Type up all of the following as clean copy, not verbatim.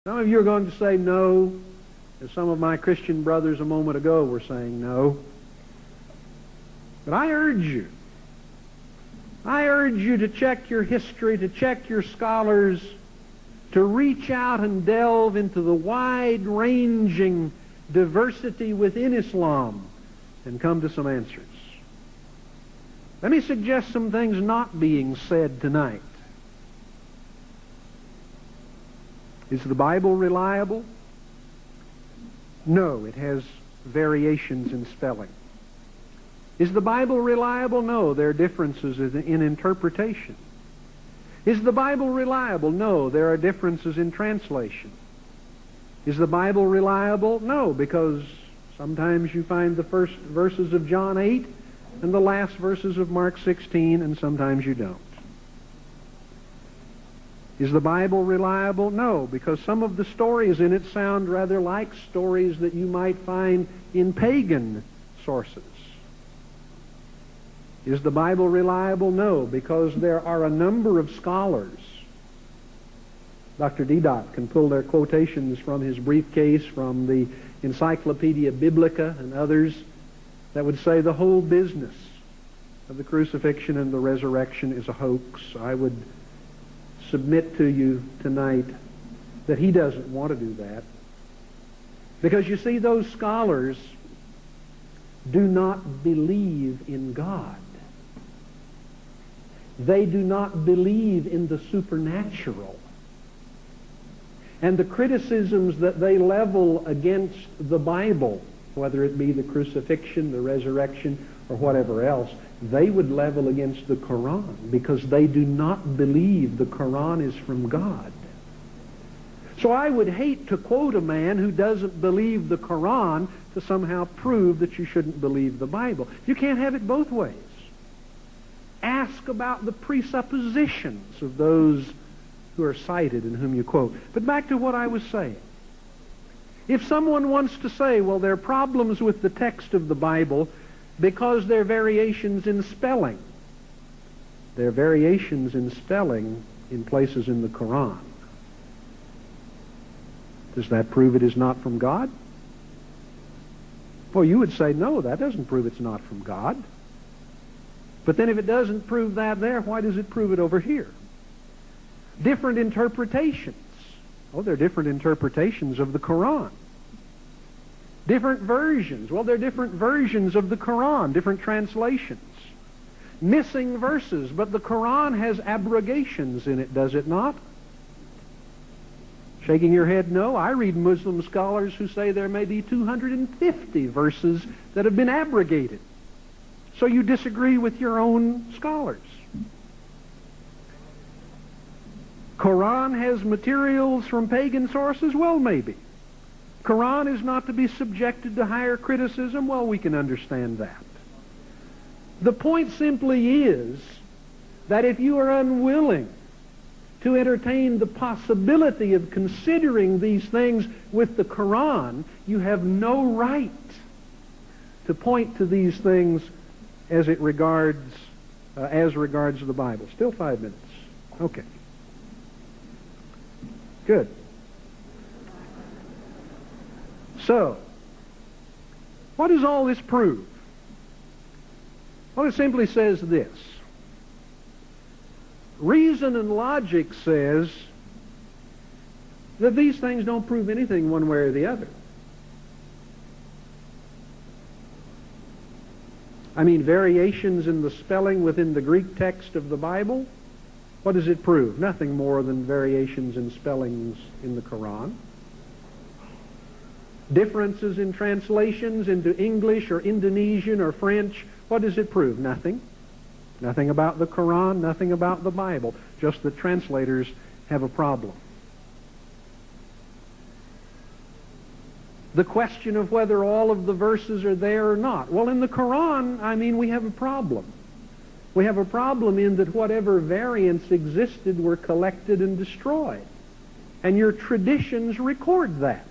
Some of you are going to say no, as some of my Christian brothers a moment ago were saying no. But I urge you to check your history, to check your scholars, to reach out and delve into the wide-ranging diversity within Islam and come to some answers. Let me suggest some things not being said tonight. Is the Bible reliable? No, it has variations in spelling. Is the Bible reliable? No, there are differences in interpretation. Is the Bible reliable? No, there are differences in translation. Is the Bible reliable? No, because sometimes you find the first verses of John 8 and the last verses of Mark 16, and sometimes you don't. Is the Bible reliable? No, because some of the stories in it sound rather like stories that you might find in pagan sources. Is the Bible reliable? No, because there are a number of scholars. Dr. Deedat can pull their quotations from his briefcase, from the Encyclopedia Biblica and others, that would say the whole business of the crucifixion and the resurrection is a hoax. I would submit to you tonight that he doesn't want to do that. Because you see, those scholars do not believe in God. They do not believe in the supernatural. And the criticisms that they level against the Bible, whether it be the crucifixion, the resurrection, or whatever else, they would level against the Quran, because they do not believe the Quran is from God. So I would hate to quote a man who doesn't believe the Quran to somehow prove that you shouldn't believe the Bible. You can't have it both ways. Ask about the presuppositions of those who are cited and whom you quote. But back to what I was saying. If someone wants to say, well, there are problems with the text of the Bible because there are variations in spelling. There are variations in spelling in places in the Quran. Does that prove it is not from God? Well, you would say, no, that doesn't prove it's not from God. But then if it doesn't prove that there, why does it prove it over here? Different interpretations. Oh, there are different interpretations of the Quran. Different versions. Well, there are different versions of the Quran, different translations. Missing verses, but the Quran has abrogations in it, does it not? Shaking your head, no. I read Muslim scholars who say there may be 250 verses that have been abrogated. So you disagree with your own scholars. Quran has materials from pagan sources? Well, maybe. Quran is not to be subjected to higher criticism? Well, we can understand that. The point simply is that if you are unwilling to entertain the possibility of considering these things with the Quran, you have no right to point to these things as regards the Bible. Still 5 minutes. Okay. Good. So, what does all this prove? Well, it simply says this. Reason and logic says that these things don't prove anything one way or the other. I mean, variations in the spelling within the Greek text of the Bible, what does it prove? Nothing more than variations in spellings in the Quran. Differences in translations into English or Indonesian or French, what does it prove? Nothing. Nothing about the Quran, nothing about the Bible. Just that translators have a problem. The question of whether all of the verses are there or not. Well, in the Quran, I mean, we have a problem. We have a problem in that whatever variants existed were collected and destroyed. And your traditions record that.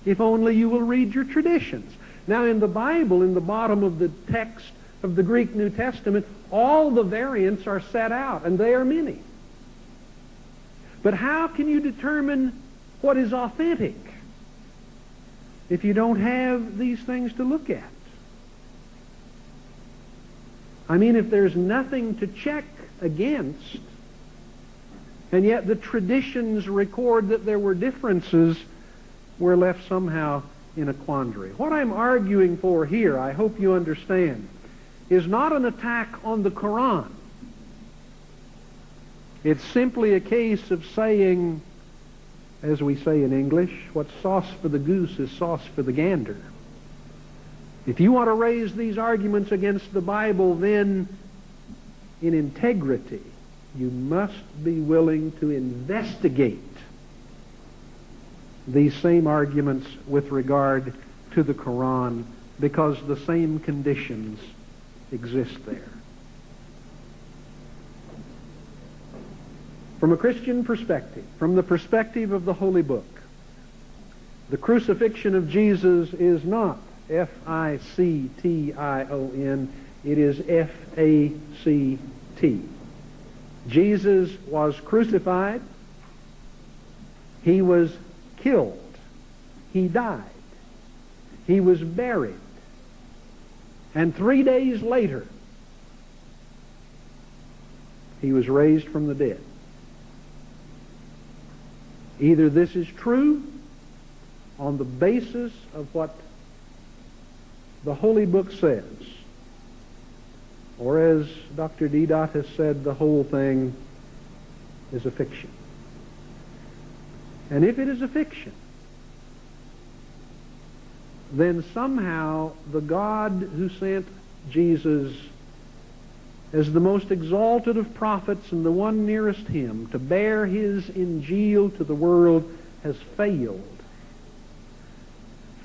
If only you will read your traditions. Now, in the Bible, in the bottom of the text of the Greek New Testament, all the variants are set out, and they are many. But how can you determine what is authentic if you don't have these things to look at? I mean, if there's nothing to check against, and yet the traditions record that there were differences, we're left somehow in a quandary. What I'm arguing for here, I hope you understand, is not an attack on the Quran. It's simply a case of saying, as we say in English, what's sauce for the goose is sauce for the gander. If you want to raise these arguments against the Bible, then in integrity, you must be willing to investigate these same arguments with regard to the Quran, because the same conditions exist there. From a Christian perspective, from the perspective of the Holy Book, the crucifixion of Jesus is not F-I-C-T-I-O-N, it is F-A-C-T. Jesus was crucified, he was killed, he died, he was buried, and 3 days later he was raised from the dead. Either this is true on the basis of what the Holy Book says, or as Dr. Dedot has said, the whole thing is a fiction. And if it is a fiction, then somehow the God who sent Jesus as the most exalted of prophets and the one nearest him to bear his Injil to the world has failed.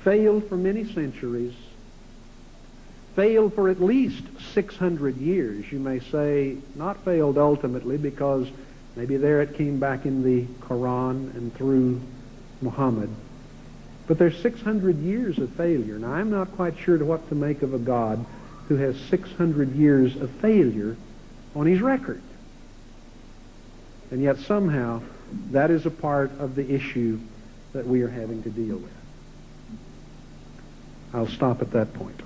Failed for many centuries. Failed for at least 600 years. You may say, not failed ultimately, because maybe there it came back in the Quran and through Muhammad. But there's 600 years of failure. Now, I'm not quite sure what to make of a God who has 600 years of failure on his record. And yet somehow that is a part of the issue that we are having to deal with. I'll stop at that point.